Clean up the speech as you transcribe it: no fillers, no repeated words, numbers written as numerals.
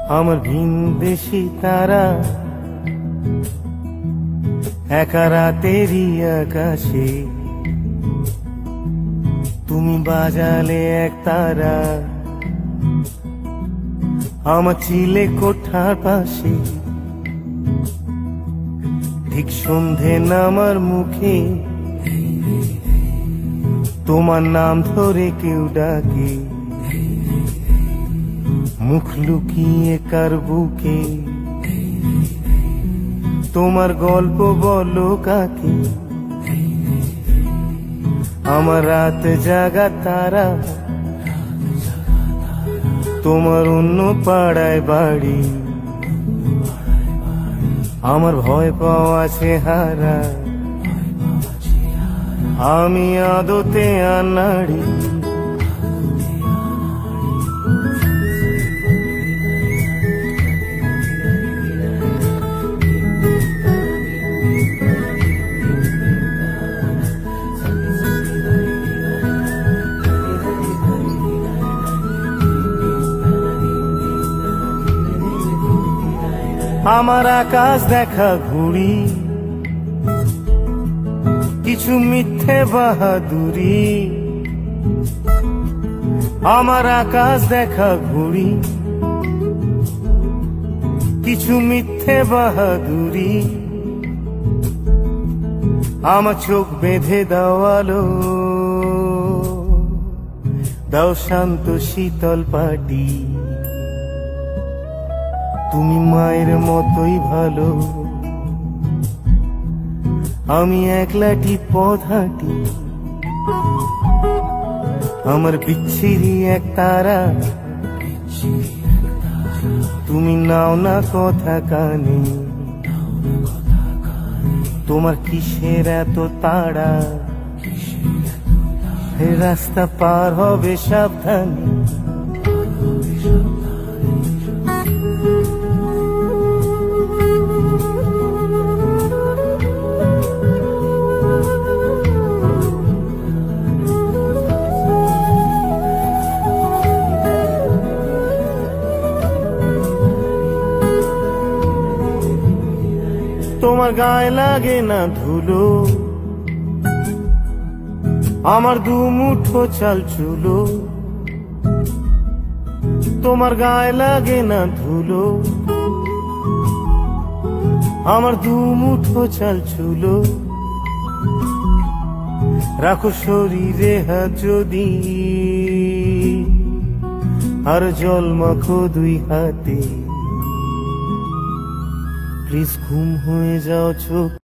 আমার ভিনদেশি তারা একা রাতেরই আকাশে তুমি বাজালে এক তারা আমার চিলে কোঠার পাশে ঠিক সন্ধে নামার মুখে তোমার নাম ধরে কেউ ডাকে মুখ লুকিয়ে কার বুকে তোমার গল্প বলো কাকে আমার রাত জাগা তারা তোমার অন্য পাড়ায় বাড়ি আমার ভয় পাওয়া চেহারা আমি আদতে আনাড়ি আমার আকাশ দেখা ঘুড়ি কিছু মিথ্যে বাহাদুরি আমার আকাশ দেখা ঘুড়ি কিছু মিথ্যে বাহাদুরি আমার চোখ বেঁধে দেওয়ালো দাও শান্ত শীতল পাটি তুমি মায়ের মতোই ভালো আমি একলাটি পথ হাঁটি আমার বিচ্ছিরি এক তারা তুমি নাও না কথা কানে তোমার কিসের এত তাড়া রাস্তা পার হবে সাবধানে তোমার গায়ে লাগে না ধুলো আমার দু মুঠো চাল চুলো তোমার গায়ে লাগে না ধুলো আমার দু মুঠো চাল চুলো রাখো শরীরে হাত যদি আর জল মাখো দুই হাতে প্লিজ ঘুম হয়ে যাও চোখ